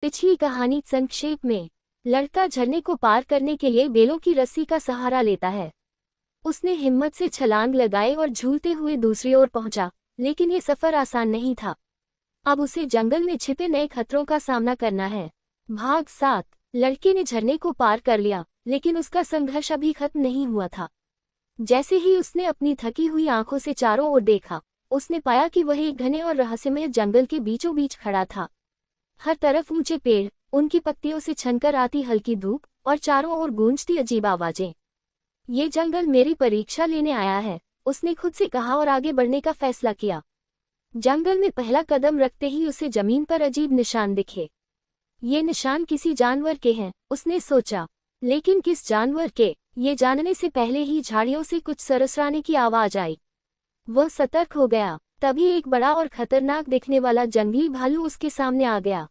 पिछली कहानी संक्षेप में। लड़का झरने को पार करने के लिए बेलों की रस्सी का सहारा लेता है। उसने हिम्मत से छलांग लगाई और झूलते हुए दूसरी ओर पहुंचा, लेकिन ये सफर आसान नहीं था। अब उसे जंगल में छिपे नए खतरों का सामना करना है। भाग 7। लड़के ने झरने को पार कर लिया, लेकिन उसका संघर्ष अभी खत्म नहीं हुआ था। जैसे ही उसने अपनी थकी हुई आंखों से चारों ओर देखा, उसने पाया कि वह एक घने और रहस्यमय जंगल के बीचों बीच खड़ा था। हर तरफ ऊंचे पेड़, उनकी पत्तियों से छनकर आती हल्की धूप और चारों ओर गूंजती अजीब आवाजें। ये जंगल मेरी परीक्षा लेने आया है, उसने खुद से कहा और आगे बढ़ने का फैसला किया। जंगल में पहला कदम रखते ही उसे जमीन पर अजीब निशान दिखे। ये निशान किसी जानवर के हैं, उसने सोचा, लेकिन किस जानवर के, ये जानने से पहले ही झाड़ियों से कुछ सरसराने की आवाज आई। वह सतर्क हो गया। तभी एक बड़ा और खतरनाक दिखने वाला जंगली भालू उसके सामने आ गया।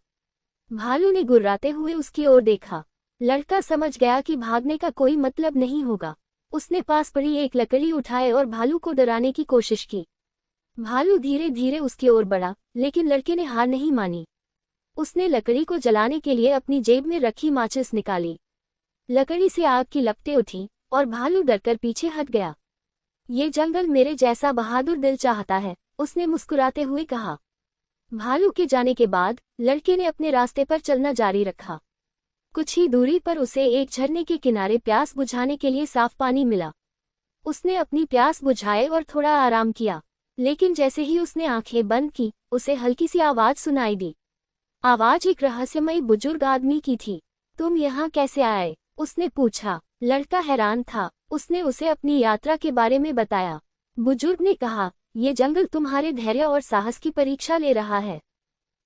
भालू ने गुर्राते हुए उसकी ओर देखा। लड़का समझ गया कि भागने का कोई मतलब नहीं होगा। उसने पास पड़ी एक लकड़ी उठाई और भालू को डराने की कोशिश की। भालू धीरे धीरे उसकी ओर बढ़ा, लेकिन लड़के ने हार नहीं मानी। उसने लकड़ी को जलाने के लिए अपनी जेब में रखी माचिस निकाली। लकड़ी से आग की लपटें उठी और भालू डरकर पीछे हट गया। ये जंगल मेरे जैसा बहादुर दिल चाहता है, उसने मुस्कुराते हुए कहा। भालू के जाने के बाद लड़के ने अपने रास्ते पर चलना जारी रखा। कुछ ही दूरी पर उसे एक झरने के किनारे प्यास बुझाने के लिए साफ पानी मिला। उसने अपनी प्यास बुझाई और थोड़ा आराम किया, लेकिन जैसे ही उसने आंखें बंद की, उसे हल्की सी आवाज सुनाई दी। आवाज एक रहस्यमयी बुजुर्ग आदमी की थी। तुम यहाँ कैसे आए? उसने पूछा। लड़का हैरान था। उसने उसे अपनी यात्रा के बारे में बताया। बुजुर्ग ने कहा, ये जंगल तुम्हारे धैर्य और साहस की परीक्षा ले रहा है।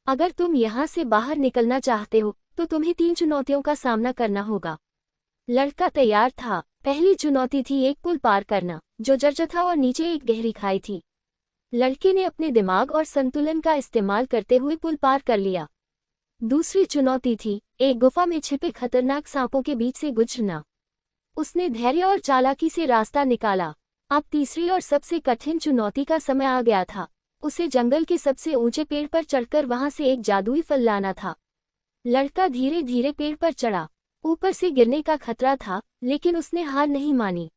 अगर तुम यहाँ से बाहर निकलना चाहते हो तो तुम्हें 3 चुनौतियों का सामना करना होगा। लड़का तैयार था। पहली चुनौती थी एक पुल पार करना, जो जर्जर था और नीचे एक गहरी खाई थी। लड़के ने अपने दिमाग और संतुलन का इस्तेमाल करते हुए पुल पार कर लिया। दूसरी चुनौती थी एक गुफा में छिपे खतरनाक सांपों के बीच से गुजरना। उसने धैर्य और चालाकी से रास्ता निकाला। अब तीसरी और सबसे कठिन चुनौती का समय आ गया था। उसे जंगल के सबसे ऊंचे पेड़ पर चढ़कर वहां से एक जादुई फल लाना था। लड़का धीरे धीरे पेड़ पर चढ़ा। ऊपर से गिरने का खतरा था, लेकिन उसने हार नहीं मानी।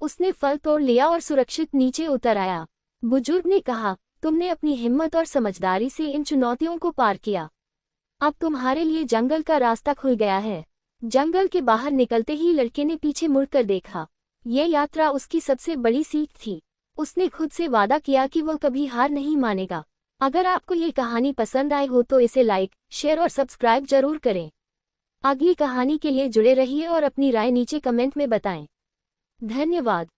उसने फल तोड़ लिया और सुरक्षित नीचे उतर आया। बुजुर्ग ने कहा, तुमने अपनी हिम्मत और समझदारी से इन चुनौतियों को पार किया। अब तुम्हारे लिए जंगल का रास्ता खुल गया है। जंगल के बाहर निकलते ही लड़के ने पीछे मुड़कर देखा। ये यात्रा उसकी सबसे बड़ी सीख थी। उसने खुद से वादा किया कि वह कभी हार नहीं मानेगा। अगर आपको ये कहानी पसंद आई हो तो इसे लाइक, शेयर और सब्सक्राइब जरूर करें। अगली कहानी के लिए जुड़े रहिए और अपनी राय नीचे कमेंट में बताएं। धन्यवाद।